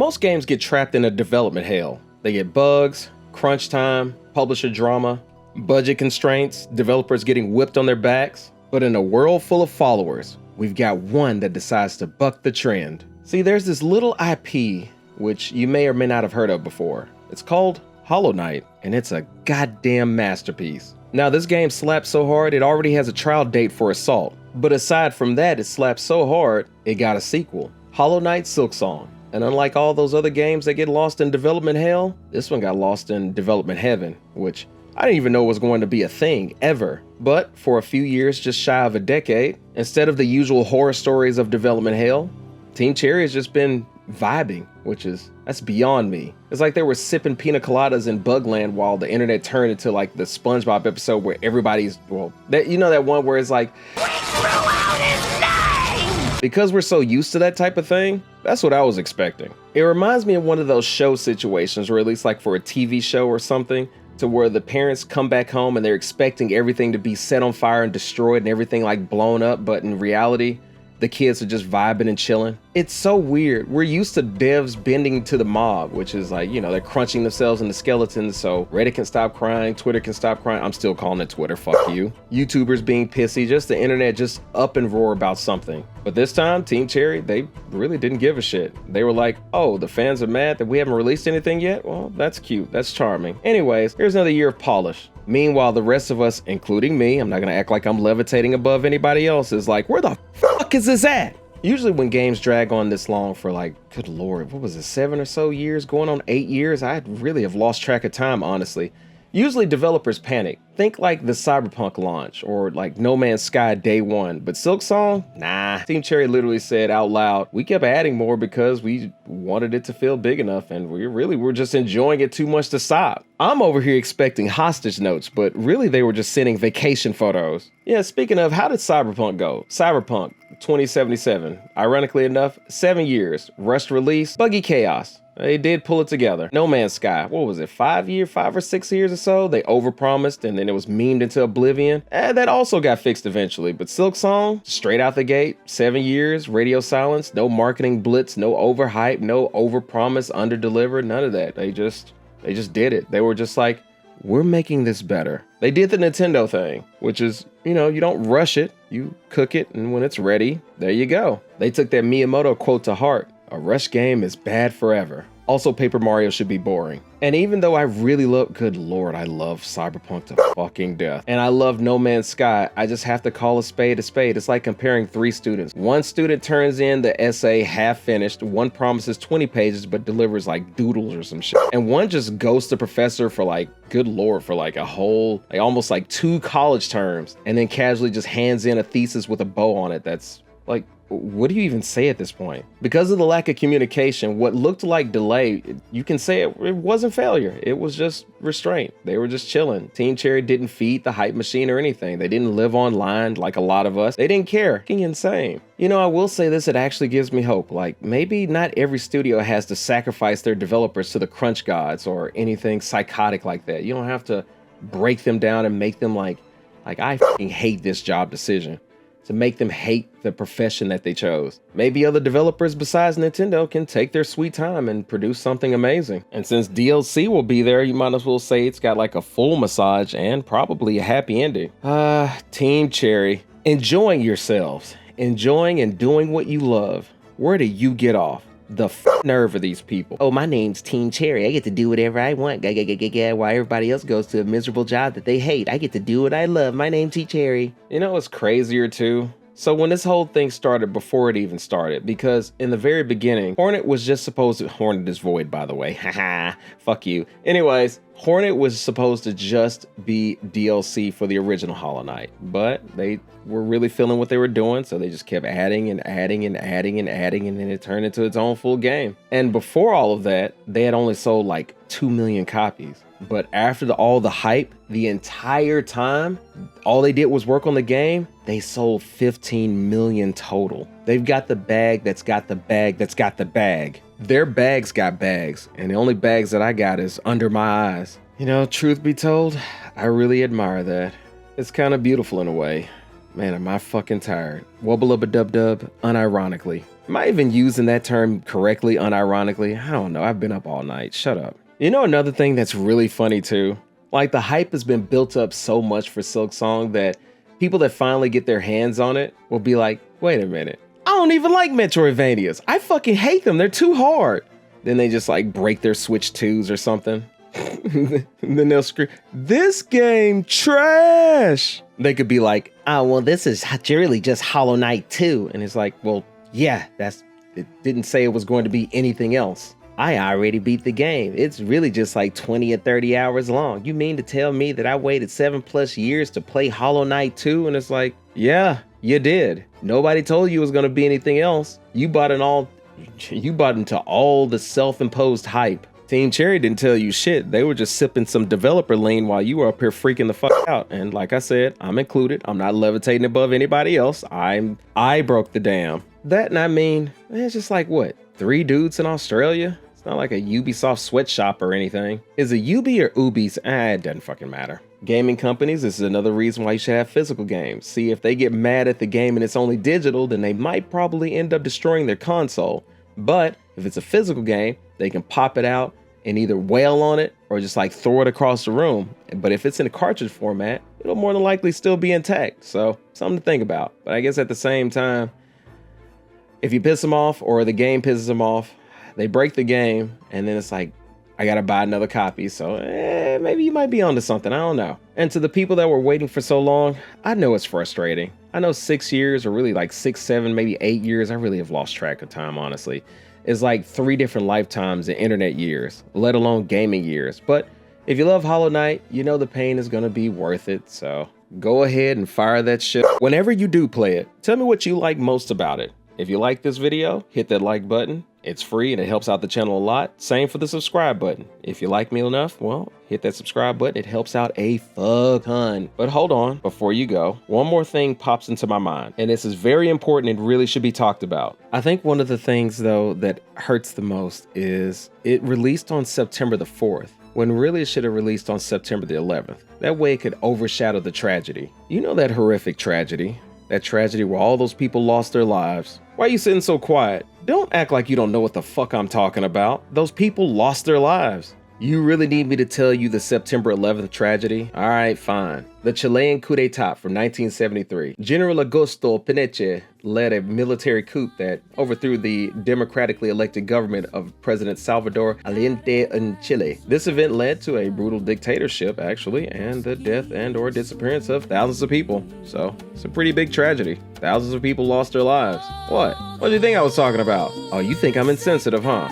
Most games get trapped in a development hell. They get bugs, crunch time, publisher drama, budget constraints, developers getting whipped on their backs. But in a world full of followers, we've got one that decides to buck the trend. See, there's this little IP, which you may or may not have heard of before. It's called Hollow Knight, and it's a goddamn masterpiece. Now, this game slaps so hard, it already has a trial date for Assault. But aside from that, it slaps so hard, it got a sequel. Hollow Knight Silksong. And unlike all those other games that get lost in development hell, this one got lost in development heaven, which I didn't even know was going to be a thing, ever. But for a few years, just shy of a decade, instead of the usual horror stories of development hell, Team Cherry has just been vibing, that's beyond me. It's like they were sipping pina coladas in Bugland while the internet turned into like the SpongeBob episode where everybody's, that one where it's like, we threw out his name! Because we're so used to that type of thing, that's what I was expecting. It reminds me of one of those show situations, or at least like for a TV show or something, to where the parents come back home and they're expecting everything to be set on fire and destroyed and everything like blown up, but in reality, the kids are just vibing and chilling. It's so weird. We're used to devs bending to the mob, which is like, they're crunching themselves into skeletons so Reddit can stop crying, Twitter can stop crying. I'm still calling it Twitter, fuck you. YouTubers being pissy, just the internet just up and roar about something. But this time, Team Cherry, they really didn't give a shit. They were like, oh, the fans are mad that we haven't released anything yet? Well, that's cute, that's charming. Anyways, here's another year of polish. Meanwhile, the rest of us, including me, I'm not gonna act like I'm levitating above anybody else, is like, where the fuck is this at? Usually when games drag on this long for like, good lord, what was it, 7 or so years, going on 8 years? I really have lost track of time, honestly. Usually developers panic. Think like the Cyberpunk launch or like No Man's Sky day one, but Silksong, nah. Team Cherry literally said out loud, we kept adding more because we wanted it to feel big enough and we're just enjoying it too much to stop. I'm over here expecting hostage notes, but really they were just sending vacation photos. Yeah, speaking of, how did Cyberpunk go? Cyberpunk 2077, ironically enough, 7 years, rushed release, buggy chaos. They did pull it together. No Man's Sky, what was it, 5 or 6 years or so? They overpromised and then it was memed into oblivion. That also got fixed eventually, but Silksong, straight out the gate, 7 years, radio silence, no marketing blitz, no overhype, no overpromise, underdeliver, none of that. They just did it. They were just like, we're making this better. They did the Nintendo thing, which is, you don't rush it, you cook it, and when it's ready, there you go. They took that Miyamoto quote to heart. A rush game is bad forever. Also, Paper Mario should be boring. And even though I really good lord, I love Cyberpunk to fucking death. And I love No Man's Sky, I just have to call a spade a spade. It's like comparing 3 students. One student turns in the essay half finished, one promises 20 pages but delivers like doodles or some shit. And one just ghosts the professor for like, good lord, for like a whole, like almost like 2 college terms, and then casually just hands in a thesis with a bow on it. That's like, what do you even say at this point? Because of the lack of communication, what looked like delay, you can say it wasn't failure. It was just restraint. They were just chilling. Team Cherry didn't feed the hype machine or anything. They didn't live online like a lot of us. They didn't care. Fucking insane. I will say this, it actually gives me hope. Like, maybe not every studio has to sacrifice their developers to the crunch gods or anything psychotic like that. You don't have to break them down and make them like I fucking hate this job decision, to make them hate the profession that they chose. Maybe other developers besides Nintendo can take their sweet time and produce something amazing. And since DLC will be there, you might as well say it's got like a full massage and probably a happy ending. Team Cherry, enjoying yourselves, enjoying and doing what you love. Where do you get off? The nerve of these people. Oh, my name's Team Cherry. I get to do whatever I want. While everybody else goes to a miserable job that they hate. I get to do what I love. My name's Team Cherry. You know what's crazier too? So when this whole thing started, before it even started, because in the very beginning, Hornet was just supposed to, Hornet is void, by the way, haha, fuck you. Anyways, Hornet was supposed to just be DLC for the original Hollow Knight, but they were really feeling what they were doing, so they just kept adding and adding and adding and adding, and then it turned into its own full game. And before all of that, they had only sold like 2 million copies. But after all the hype, the entire time, all they did was work on the game, they sold 15 million total. They've got the bag that's got the bag that's got the bag. Their bags got bags, and the only bags that I got is under my eyes. Truth be told, I really admire that. It's kind of beautiful in a way. Man, am I fucking tired. Wubba-lubba-dub-dub, unironically. Am I even using that term correctly, unironically? I don't know. I've been up all night. Shut up. You know another thing that's really funny too? Like the hype has been built up so much for Silksong that people that finally get their hands on it will be like, wait a minute. I don't even like metroidvanias. I fucking hate them. They're too hard. Then they just like break their Switch 2s or something. And then they'll scream, this game trash. They could be like, oh, well, this is really just Hollow Knight 2. And it's like, well, yeah, it didn't say it was going to be anything else. I already beat the game. It's really just like 20 or 30 hours long. You mean to tell me that I waited 7+ years to play Hollow Knight 2? And it's like, yeah, you did. Nobody told you it was going to be anything else. You bought into all the self-imposed hype. Team Cherry didn't tell you shit. They were just sipping some developer lean while you were up here freaking the fuck out. And like I said, I'm included. I'm not levitating above anybody else. I broke the dam. That, and I mean, it's just like what? 3 dudes in Australia? It's not like a Ubisoft sweatshop or anything. Is it Ubi or Ubi's? It doesn't fucking matter. Gaming companies, this is another reason why you should have physical games. See, if they get mad at the game and it's only digital, then they might probably end up destroying their console. But if it's a physical game, they can pop it out and either wail on it or just like throw it across the room. But if it's in a cartridge format, it'll more than likely still be intact. So something to think about. But I guess at the same time, if you piss them off or the game pisses them off, they break the game and then it's like, I gotta buy another copy. So maybe you might be onto something. I don't know. And to the people that were waiting for so long, I know it's frustrating. I know 6 years or really like 6, 7, maybe 8 years. I really have lost track of time, honestly. It's like 3 different lifetimes in internet years, let alone gaming years. But if you love Hollow Knight, you know the pain is gonna be worth it. So go ahead and fire that shit. Whenever you do play it, tell me what you like most about it. If you like this video, hit that like button. It's free and it helps out the channel a lot. Same for the subscribe button. If you like me enough, well, hit that subscribe button. It helps out a fuck ton. But hold on, before you go, one more thing pops into my mind. And this is very important and really should be talked about. I think one of the things though that hurts the most is it released on September the 4th. When really it should have released on September the 11th. That way it could overshadow the tragedy. You know that horrific tragedy? That tragedy where all those people lost their lives. Why are you sitting so quiet? Don't act like you don't know what the fuck I'm talking about. Those people lost their lives. You really need me to tell you the September 11th tragedy? Alright, fine. The Chilean coup d'etat from 1973. General Augusto Pinochet led a military coup that overthrew the democratically elected government of President Salvador Allende in Chile. This event led to a brutal dictatorship, actually, and the death and or disappearance of thousands of people. So, it's a pretty big tragedy. Thousands of people lost their lives. What? What do you think I was talking about? Oh, you think I'm insensitive, huh?